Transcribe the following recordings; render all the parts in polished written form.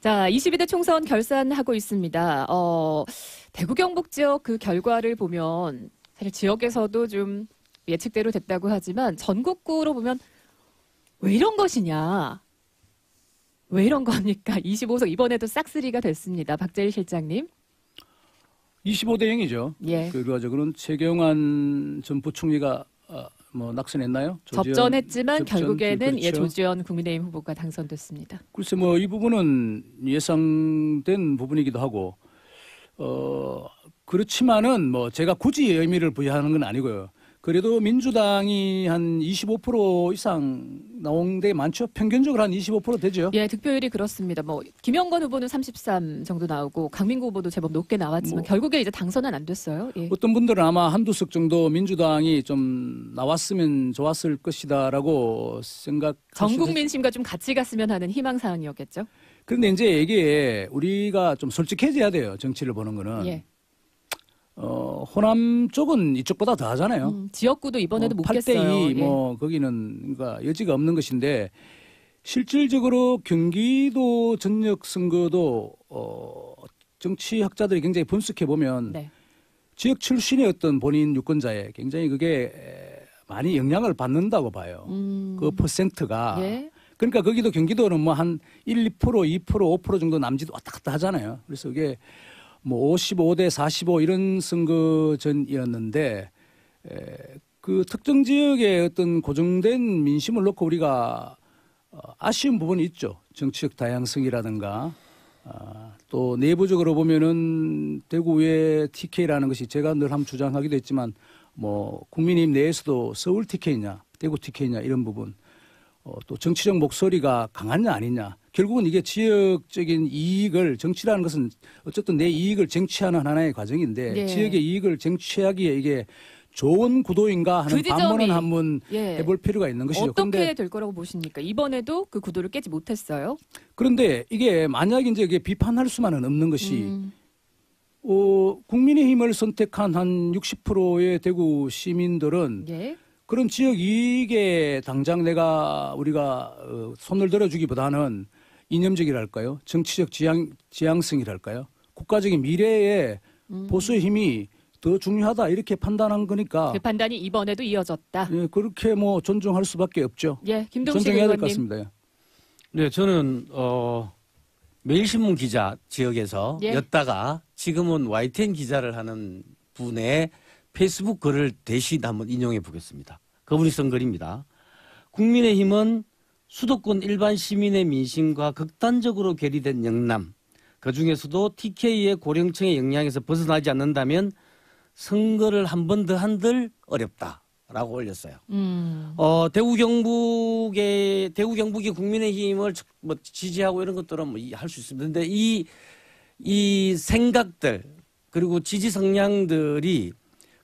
자, 22대 총선 결산하고 있습니다. 대구 경북 지역 그 결과를 보면 사실 지역에서도 좀 예측대로 됐다고 하지만 전국구로 보면 왜 이런 것이냐. 왜 이런 겁니까? 25석 이번에도 싹쓸이가 됐습니다. 박재일 실장님. 25대 0이죠. 예. 결과적으로는 최경환 전 부총리가 낙선했나요? 접전했지만 결국에는 그렇죠. 조지현 국민의힘 후보가 당선됐습니다. 글쎄 이 부분은 예상된 부분이기도 하고 그렇지만은 제가 굳이 의미를 부여하는 건 아니고요. 그래도 민주당이 한 25% 이상 나온 데 많죠. 평균적으로 한 25% 되죠. 예, 득표율이 그렇습니다. 김영건 후보는 33 정도 나오고 강민구 후보도 제법 높게 나왔지만 결국에 이제 당선은 안 됐어요. 예. 어떤 분들은 아마 한두 석 정도 민주당이 좀 나왔으면 좋았을 것이다라고 생각. 전 국민심과 좀 같이 갔으면 하는 희망사항이었겠죠. 그런데 이제 이게 우리가 좀 솔직해져야 돼요. 정치를 보는 거는. 예. 호남 쪽은 이쪽보다 더 하잖아요. 지역구도 이번에도 못 8대2 깼어요. 예. 거기는 그러니까 여지가 없는 것인데 실질적으로 경기도 전역 선거도 정치학자들이 굉장히 분석해 보면 네. 지역 출신의 어떤 본인 유권자에 굉장히 그게 많이 영향을 받는다고 봐요. 그 퍼센트가. 예. 그러니까 거기도 경기도는 한 1, 2%, 2%, 5% 정도 남짓 왔다 갔다 하잖아요. 그래서 그게 55대 45 이런 선거전이었는데 그 특정 지역의 어떤 고정된 민심을 놓고 우리가 아쉬운 부분이 있죠. 정치적 다양성이라든가 또 내부적으로 보면은 대구의 TK라는 것이 제가 늘 한번 주장하기도 했지만 국민의힘 내에서도 서울 TK냐 대구 TK냐 이런 부분 또 정치적 목소리가 강하냐 아니냐 결국은 이게 지역적인 이익을 정치라는 것은 어쨌든 내 이익을 쟁취하는 하나의 과정인데 예. 지역의 이익을 쟁취하기에 이게 좋은 구도인가 하는 반문은 한번 해볼 필요가 있는 것이죠. 어떻게 될 거라고 보십니까? 이번에도 그 구도를 깨지 못했어요. 그런데 이게 만약 이제 이게 비판할 수만은 없는 것이 국민의힘을 선택한 한 60%의 대구 시민들은 예. 그런 지역 이익에 당장 우리가 손을 들어주기보다는 이념적이랄까요? 정치적 지향성이랄까요? 국가적인 미래에 보수의 힘이 더 중요하다 이렇게 판단한 거니까 그 판단이 이번에도 이어졌다. 예, 그렇게 존중할 수밖에 없죠. 예, 김동식 존중해야 될 것 의원님. 같습니다. 네, 저는 매일신문 기자 지역에서 였다가 지금은 YTN 기자를 하는 분의 페이스북 글을 대신 한번 인용해 보겠습니다. 그분이 쓴 글입니다. 국민의힘은 수도권 일반 시민의 민심과 극단적으로 괴리된 영남, 그중에서도 TK의 고령층의 영향에서 벗어나지 않는다면 선거를 한 번 더 한들 어렵다라고 올렸어요. 대구 경북이 국민의힘을 지지하고 이런 것들은 할 수 있습니다. 그런데 이 생각들 그리고 지지 성향들이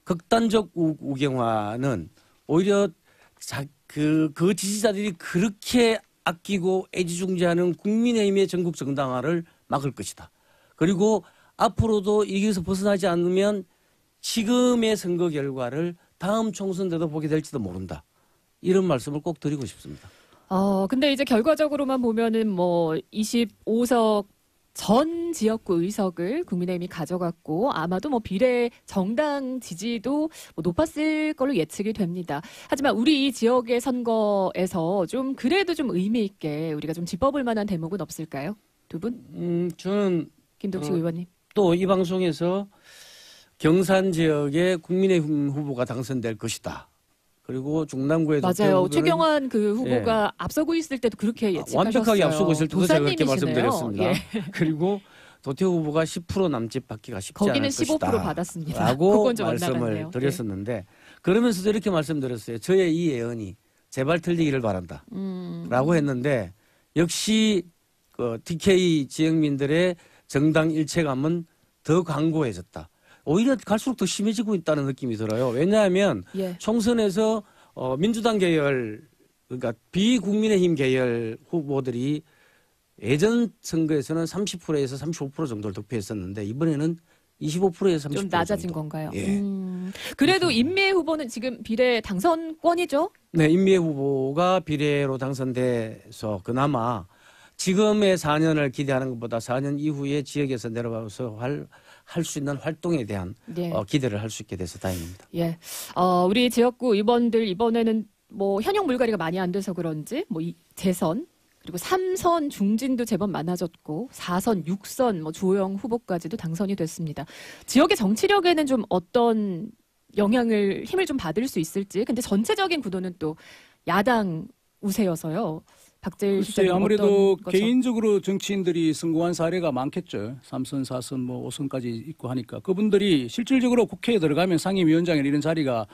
극단적 우경화는 오히려 그 지지자들이 그렇게 아끼고 애지중지하는 국민의힘의 전국 정당화를 막을 것이다. 그리고 앞으로도 여기서 벗어나지 않으면 지금의 선거 결과를 다음 총선 때도 보게 될지도 모른다. 이런 말씀을 꼭 드리고 싶습니다. 근데 이제 결과적으로만 보면은 25석 전 지역구 의석을 국민의힘이 가져갔고 아마도 비례 정당 지지도 높았을 걸로 예측이 됩니다. 하지만 우리 이 지역의 선거에서 좀 그래도 좀 의미 있게 우리가 좀 짚어볼 만한 대목은 없을까요? 두 분? 저는 김동식 의원님. 또 이 방송에서 경산 지역에 국민의힘 후보가 당선될 것이다. 그리고 중남구의 맞아요. 최경환 그 후보가 앞서고 있을 때도 그렇게 예측하셨어요. 완벽하게 앞서고 있을 때도 제가 그렇게 도사님이시네요. 말씀드렸습니다. 예. 그리고 도태우 후보가 10% 남짓 받기가 쉽지 않을 거기는 것이다. 15% 받았습니다. 라고 그건 좀 말씀을 엇나갔네요. 드렸었는데 그러면서도 이렇게 말씀드렸어요. 저의 이 예언이 제발 틀리기를 바란다. 라고 했는데 역시 TK 지역민들의 정당 일체감은 더 강고해졌다. 오히려 갈수록 더 심해지고 있다는 느낌이 들어요. 왜냐하면 총선에서 민주당 계열 그러니까 비국민의힘 계열 후보들이 예전 선거에서는 30%에서 35% 정도를 득표했었는데 이번에는 25%에서 30% 좀 낮아진 정도. 건가요? 예. 그래도 임미애 후보는 지금 비례 당선권이죠? 네, 임미애 후보가 비례로 당선돼서 그나마 지금의 4년을 기대하는 것보다 4년 이후에 지역에서 내려가서 할 수 있는 활동에 대한 네. 기대를 할 수 있게 돼서 다행입니다. 예. 우리 지역구 의원들 이번에는 뭐 현역 물갈이가 많이 안 돼서 그런지 뭐 재선 그리고 3선 중진도 제법 많아졌고 4선, 6선 뭐 주호영 후보까지도 당선이 됐습니다. 지역의 정치력에는 좀 어떤 영향을 힘을 좀 받을 수 있을지. 근데 전체적인 구도는 또 야당 우세여서요. 박재일 글쎄 시장님 아무래도 어떤 거죠? 개인적으로 정치인들이 성공한 사례가 많겠죠. 3선, 4선, 뭐 5선까지 있고 하니까 그분들이 실질적으로 국회에 들어가면 상임위원장이나 이런 자리가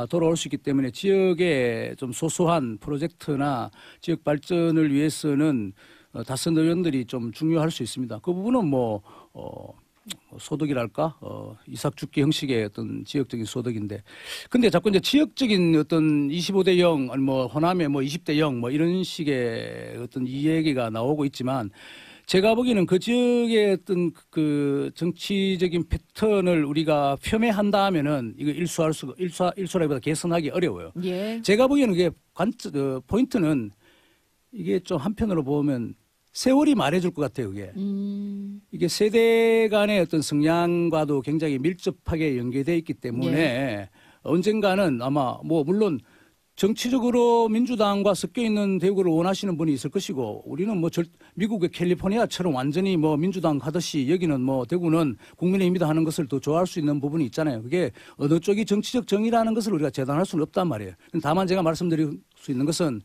돌아올 수 있기 때문에 지역의 좀 소소한 프로젝트나 지역 발전을 위해서는 다선 의원들이 좀 중요할 수 있습니다. 그 부분은 소득이랄까 이삭죽기 형식의 어떤 지역적인 소득인데, 근데 자꾸 이제 지역적인 어떤 25대 0, 아니 뭐 호남의 뭐 20대 0 뭐 이런 식의 어떤 이 얘기가 나오고 있지만, 제가 보기에는 그 지역의 어떤 그 정치적인 패턴을 우리가 폄훼한다면은 이거 일수라기보다 개선하기 어려워요. 예. 제가 보기에는 이게 포인트는 이게 좀 한편으로 보면 세월이 말해줄 것 같아요, 그게. 이게 세대 간의 어떤 성향과도 굉장히 밀접하게 연계되어 있기 때문에 언젠가는 아마 뭐 물론 정치적으로 민주당과 섞여 있는 대구를 원하시는 분이 있을 것이고, 우리는 뭐 미국의 캘리포니아처럼 완전히 뭐 민주당 하듯이 여기는 뭐 대구는 국민의힘이다 하는 것을 더 좋아할 수 있는 부분이 있잖아요. 그게 어느 쪽이 정치적 정의라는 것을 우리가 재단할 수는 없단 말이에요. 다만 제가 말씀드릴 수 있는 것은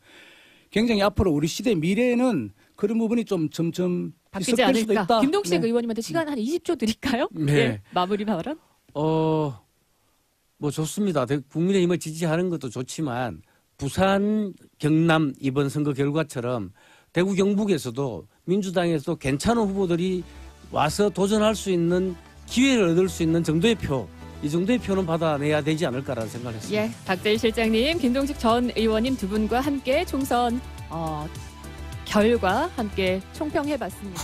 굉장히 앞으로 우리 시대 미래에는 그런 부분이 좀 점점 바뀌지 희석될 수도 않을까. 있다. 김동식 네. 의원님한테 시간 한 20초 드릴까요? 네. 예, 마무리 발언. 뭐 좋습니다. 국민의힘을 지지하는 것도 좋지만 부산, 경남 이번 선거 결과처럼 대구 경북에서도 민주당에서도 괜찮은 후보들이 와서 도전할 수 있는 기회를 얻을 수 있는 정도의 표, 이 정도의 표는 받아내야 되지 않을까라는 생각을 했습니다. 예, 박재일 실장님, 김동식 전 의원님 두 분과 함께 총선 결과 함께 총평해봤습니다.